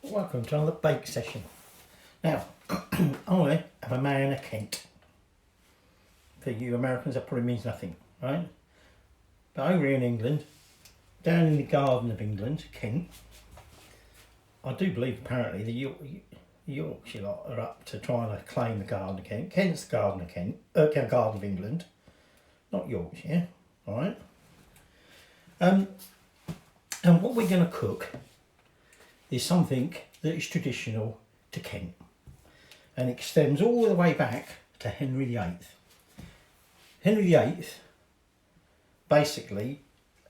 Welcome to another bake session. Now, I have a man of Kent. For you Americans that probably means nothing, right? But over here in England, down in the garden of England, Kent, I do believe apparently the Yorkshire lot are up to trying to claim the garden of Kent. Kent's the garden of Kent, garden of England, not Yorkshire, alright? And what we're going to cook is something that is traditional to Kent and extends all the way back to Henry VIII. Henry VIII basically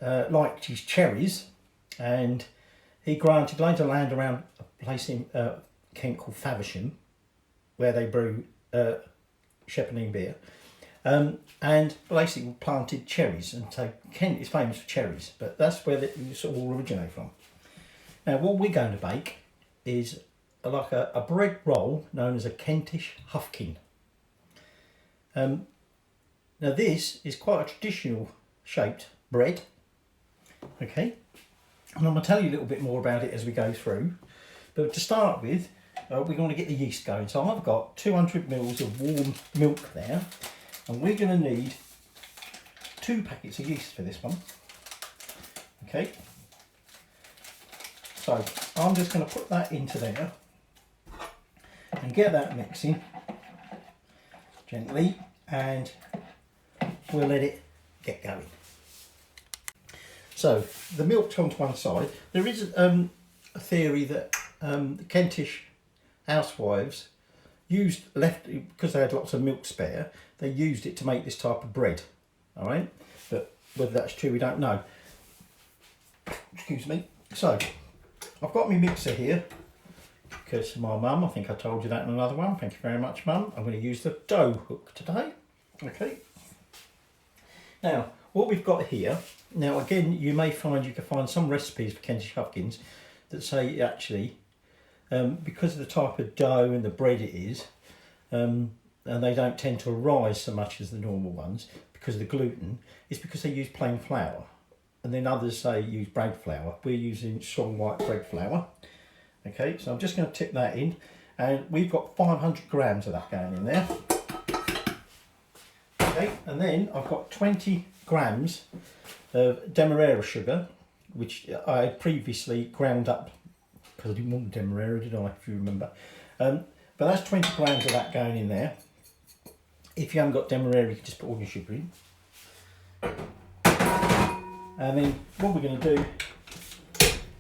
liked his cherries, and he granted loads of land around a place in Kent called Faversham, where they brew Shepherd Neame beer, and basically planted cherries. And so Kent is famous for cherries, but that's where they sort of all originate from. Now what we're going to bake is like a bread roll known as a Kentish Huffkin. Now this is quite a traditional shaped bread, okay, and I'm going to tell you a little bit more about it as we go through. But to start with, we're going to get the yeast going. So I've got 200 ml of warm milk there, and we're going to need 2 packets of yeast for this one, okay. So I'm just going to put that into there and get that mixing gently, and we'll let it get going. So the milk's on to one side. There is a theory that the Kentish housewives because they had lots of milk spare, they used it to make this type of bread, all right? But whether that's true, we don't know. Excuse me. So I've got my mixer here because my mum, I think I told you that in another one. Thank you very much, Mum. I'm going to use the dough hook today. Okay. Now, what we've got here, now again, you may find you can find some recipes for Kentish Huffkins that say actually, because of the type of dough and the bread it is, and they don't tend to rise so much as the normal ones because of the gluten, it's because they use plain flour. And then others say use bread flour. We're using strong white bread flour. Okay, so I'm just going to tip that in, and we've got 500 grams of that going in there. Okay, and then I've got 20 grams of demerara sugar, which I previously ground up because I didn't want the demerara, did I, if you remember. But that's 20 grams of that going in there. If you haven't got demerara, you can just put all your sugar in. And then what we're going to do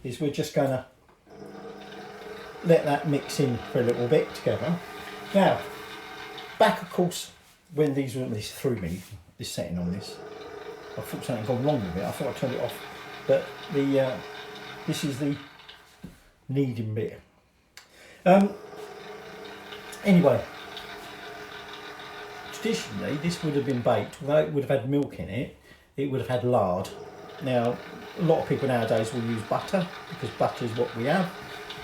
is we're just going to let that mix in for a little bit together. Now, back of course, when this threw me, this setting on this, I thought something had gone wrong with it. I thought I turned it off, but this is the kneading bit. Anyway, traditionally this would have been baked, although it would have had milk in it, it would have had lard. Now, a lot of people nowadays will use butter because butter is what we have,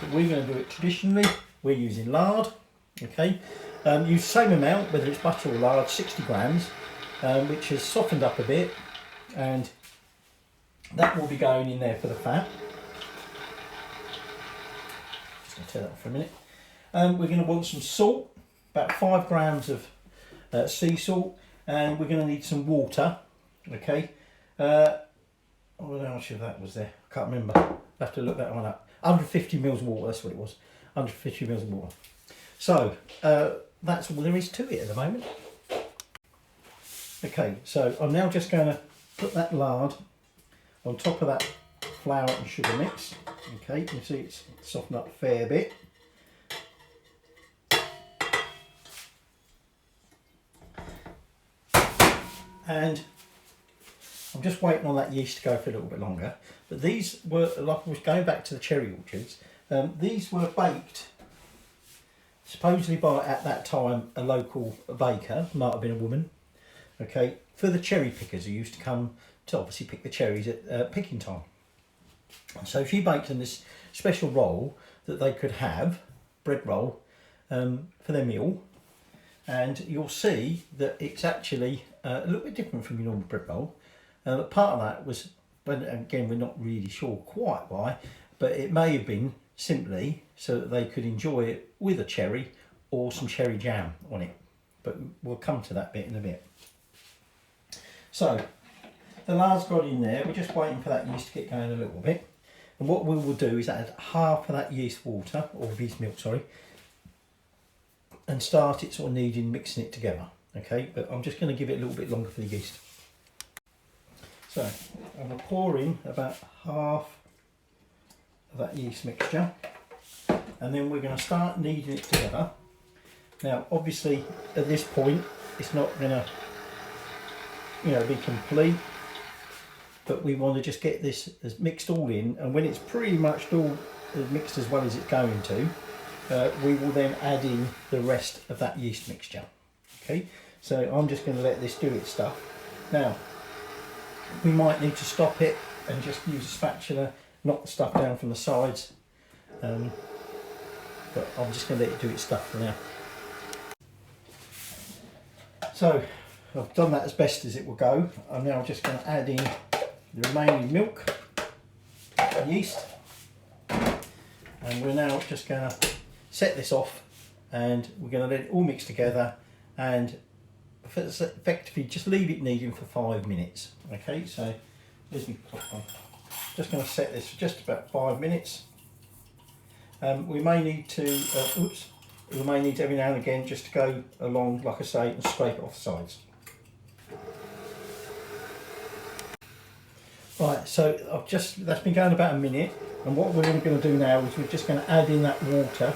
but we're going to do it traditionally. We're using lard, okay. Use the same amount, whether it's butter or lard, 60 grams, which has softened up a bit, and that will be going in there for the fat. Just going to turn that off for a minute. We're going to want some salt, about 5 grams of sea salt, and we're going to need some water, okay. I don't know how much of that was there, I can't remember. I'll have to look that one up. 150 mils of water, that's what it was. 150 mils of water. So, that's all there is to it at the moment. Okay, so I'm now just going to put that lard on top of that flour and sugar mix. Okay, you can see it's softened up a fair bit. And I'm just waiting on that yeast to go for a little bit longer. But these were, like I was going back to the cherry orchards, these were baked supposedly by, at that time, a local baker, might have been a woman, okay, for the cherry pickers who used to come to obviously pick the cherries at picking time. So she baked them this special roll that they could have, bread roll, for their meal. And you'll see that it's actually a little bit different from your normal bread roll. Part of that was, but again, we're not really sure quite why, but it may have been simply so that they could enjoy it with a cherry or some cherry jam on it. But we'll come to that bit in a bit. So the lard's got in there, we're just waiting for that yeast to get going a little bit. And what we will do is add half of that yeast water, or yeast milk, sorry, and start it sort of kneading, mixing it together. Okay, but I'm just going to give it a little bit longer for the yeast. So I'm going to pour in about half of that yeast mixture, and then we're going to start kneading it together. Now obviously at this point it's not going to, you know, be complete, but we want to just get this as mixed all in, and when it's pretty much all mixed as well as it's going to, we will then add in the rest of that yeast mixture. Okay, so I'm just going to let this do its stuff. Now we might need to stop it and just use a spatula, knock the stuff down from the sides, but I'm just going to let it do its stuff for now. So I've done that as best as it will go. I'm now just going to add in the remaining milk and yeast, and we're now just going to set this off, and we're going to let it all mix together and effectively just leave it kneading for 5 minutes. Okay, so there's my clock on. Just going to set this for just about 5 minutes. We may need to, we may need every now and again just to go along, like I say, and scrape it off the sides. Right, so that's been going about a minute, and what we're going to do now is we're just going to add in that water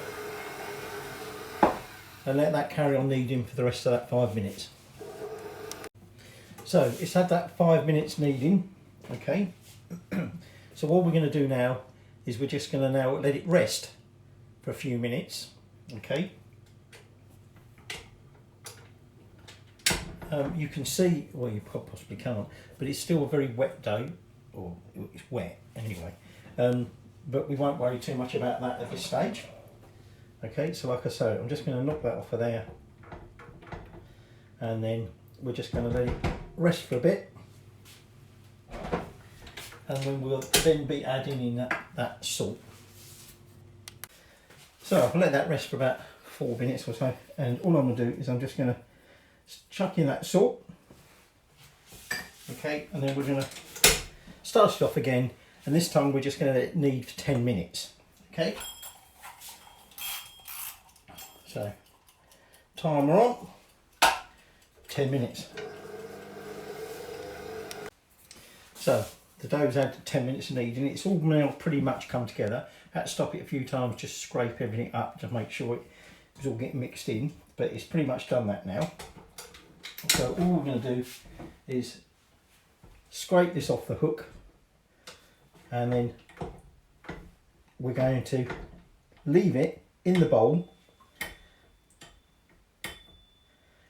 and let that carry on kneading for the rest of that 5 minutes. So it's had that 5 minutes kneading, okay. So what we're going to do now is we're just going to now let it rest for a few minutes, okay. You can see, well, you possibly can't, but it's still a very wet dough, or it's wet anyway, but we won't worry too much about that at this stage. Okay, so like I say, I'm just going to knock that off of there, and then we're just going to let it rest for a bit, and then we'll then be adding in that salt. So I'll let that rest for about 4 minutes or so, and all I'm going to do is I'm just going to chuck in that salt, okay, and then we're going to start it off again, and this time we're just going to let it knead for 10 minutes, okay. So timer on, 10 minutes. So the dough's had 10 minutes of kneading, it's all now pretty much come together. Had to stop it a few times, just scrape everything up to make sure it was all getting mixed in, but it's pretty much done that now. So all we're going to do is scrape this off the hook, and then we're going to leave it in the bowl,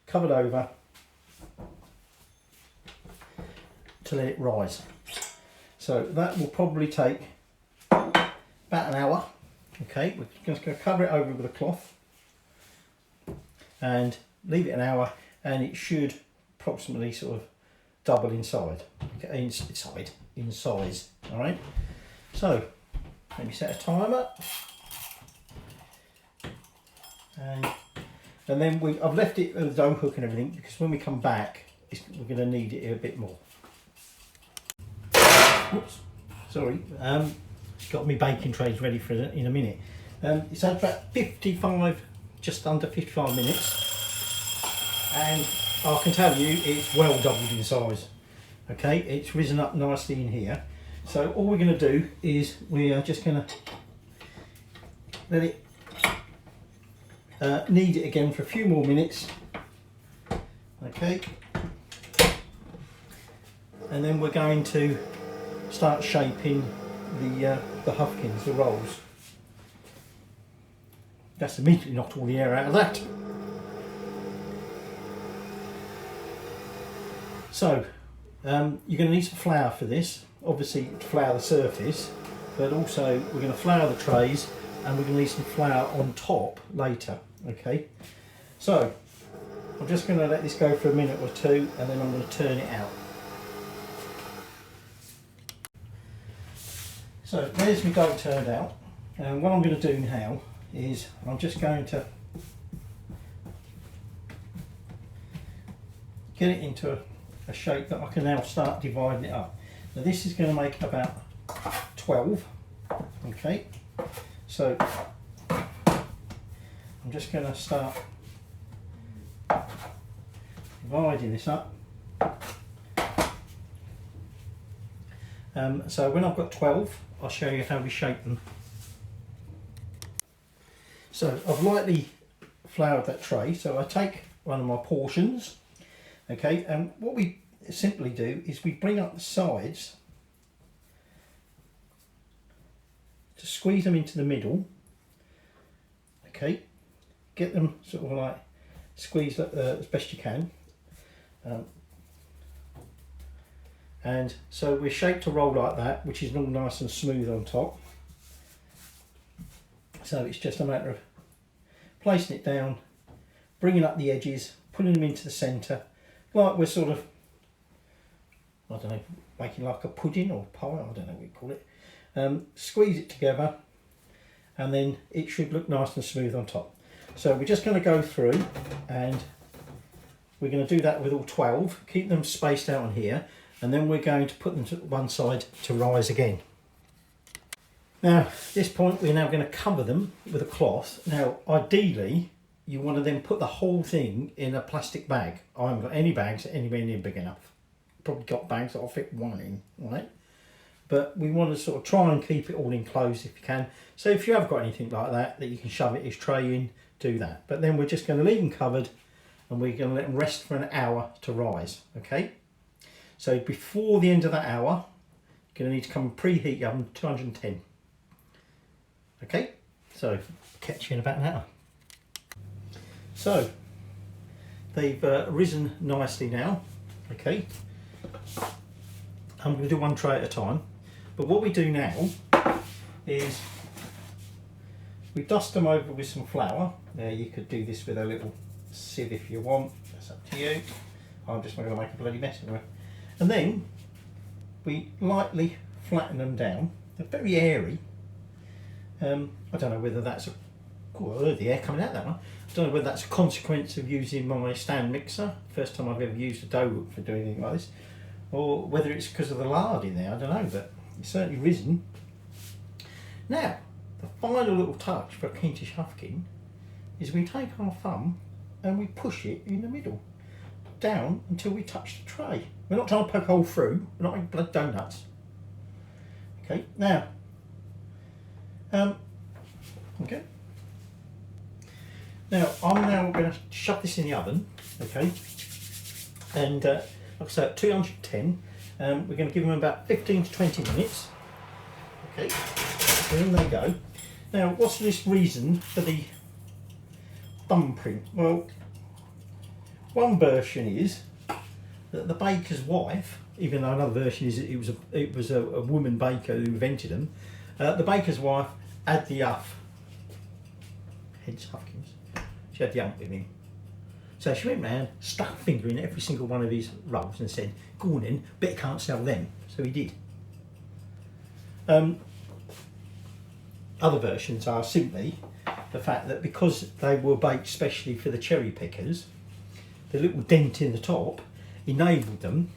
covered over, to let it rise. So that will probably take about an hour. Okay, we're just going to cover it over with a cloth and leave it an hour, and it should approximately sort of double in size. All right. So let me set a timer, and then I've left it with the dough hook and everything, because when we come back, we're going to need it a bit more. Oops, sorry. Got my baking trays ready for it in a minute. It's had about 55, just under 55 minutes, and I can tell you it's well doubled in size. Okay, it's risen up nicely in here. So all we're going to do is we are just going to let it knead it again for a few more minutes. Okay, and then we're going to start shaping the Huffkins, the rolls. That's immediately knocked all the air out of that. So you're going to need some flour for this, obviously to flour the surface, but also we're going to flour the trays, and we're going to need some flour on top later. Okay, so I'm just going to let this go for a minute or two, and then I'm going to turn it out. So there's my dough turned out. And what I'm going to do now is I'm just going to get it into a shape that I can now start dividing it up. Now this is going to make about 12, okay, so I'm just going to start dividing this up. So when I've got 12, I'll show you how we shape them. So I've lightly floured that tray, so I take one of my portions, okay, and what we simply do is we bring up the sides to squeeze them into the middle, okay, get them sort of like squeezed as best you can, and so we're shaped to roll like that, which is all nice and smooth on top. So it's just a matter of placing it down, bringing up the edges, putting them into the centre, like we're sort of, I don't know, making like a pudding or pie, I don't know what you call it. Squeeze it together and then it should look nice and smooth on top. So we're just going to go through and we're going to do that with all 12, keep them spaced out on here, and then we're going to put them to one side to rise again. Now at this point we're now going to cover them with a cloth. Now ideally you want to then put the whole thing in a plastic bag. I haven't got any bags anywhere near big enough. Probably got bags that I'll fit one in, right? But we want to sort of try and keep it all enclosed if you can. So if you have got anything like that you can shove this tray in, do that. But then we're just going to leave them covered and we're going to let them rest for an hour to rise, okay? So before the end of that hour, you're going to need to come and preheat your oven to 210. Okay, so catch you in about an hour. So they've risen nicely now, okay. I'm going to do one tray at a time, but what we do now is we dust them over with some flour. Now you could do this with a little sieve if you want, that's up to you. I'm just not going to make a bloody mess anyway. And then we lightly flatten them down. They're very airy. I don't know whether that's the air coming out that one. I don't know whether that's a consequence of using my stand mixer, first time I've ever used a dough hook for doing anything like this, or whether it's because of the lard in there, I don't know, but it's certainly risen. Now, the final little touch for Kentish Huffkin is we take our thumb and we push it in the middle, down until we touch the tray. We're not trying to poke a hole through, we're not making blood donuts. Okay, now, okay. Now I'm now going to shove this in the oven, okay, and like I say, at 210, we're going to give them about 15 to 20 minutes, okay, so in they go. Now what's this reason for the thumbprint? Well, one version is that the baker's wife, even though another version is it was a woman baker who invented them, the baker's wife had the huff, hence Huffkins. She had the hump with him. So she went round, stuck a finger in every single one of his rolls and said, go on in, bet you can't sell them. So he did. Other versions are simply the fact that because they were baked specially for the cherry pickers, the little dent in the top enabled them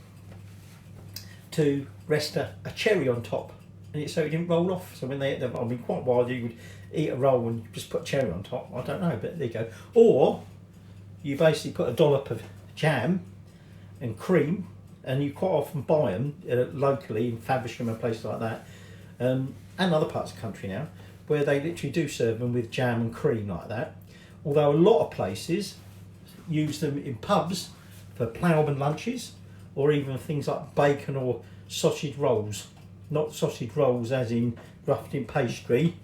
to rest a cherry on top, and so it didn't roll off. So when they ate them, I mean, quite widely you would eat a roll and just put a cherry on top. I don't know, but there you go. Or you basically put a dollop of jam and cream, and you quite often buy them locally in Faversham and places like that, and other parts of the country now, where they literally do serve them with jam and cream like that. Although a lot of places use them in pubs for ploughman lunches, or even things like bacon or sausage rolls. Not sausage rolls as in roughed in pastry,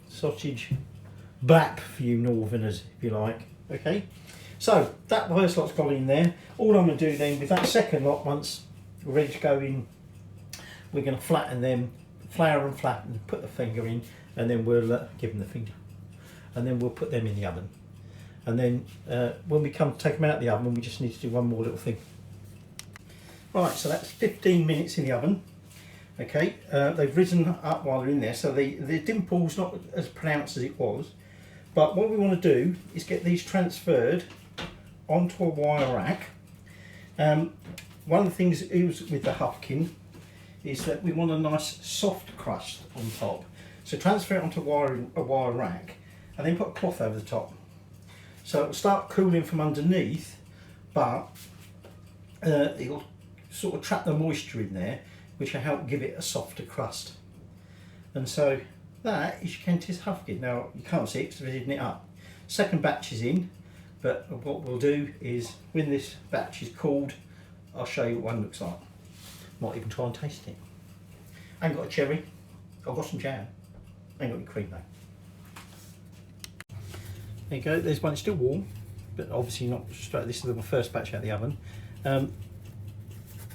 sausage bap for you northerners if you like. Okay, so that first lot's gone in there. All I'm going to do then with that second lot, once we're ready to go in, we're going to flatten them, flour and flatten, put the finger in, and then we'll give them the finger, and then we'll put them in the oven. And then when we come to take them out of the oven, we just need to do one more little thing. Right, so that's 15 minutes in the oven. Okay, they've risen up while they're in there, so the dimple's not as pronounced as it was. But what we want to do is get these transferred onto a wire rack. One of the things is with the Huffkin is that we want a nice soft crust on top. So transfer it onto a wire rack and then put a cloth over the top. So it'll start cooling from underneath, but it'll sort of trap the moisture in there, which will help give it a softer crust. And so that is your Kentish Huffkin. Now you can't see it because we're heating it up. Second batch is in, but what we'll do is when this batch is cooled, I'll show you what one looks like. Might even try and taste it. I ain't got a cherry, I've got some jam. I ain't got any cream though. There you go, there's one, it's still warm, but obviously not straight. This is the first batch out of the oven.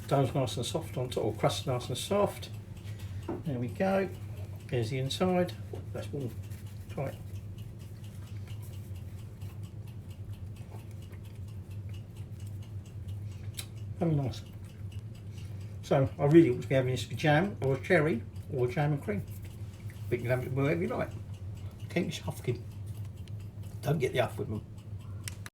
Dough's nice and soft on top, or crust nice and soft. There we go. There's the inside. Oh, that's warm. Try it. Very nice. So I really ought to be having this with jam, or a cherry, or jam and cream. But you can have it wherever you like. Kentish Huffkin. Don't get the huff with them.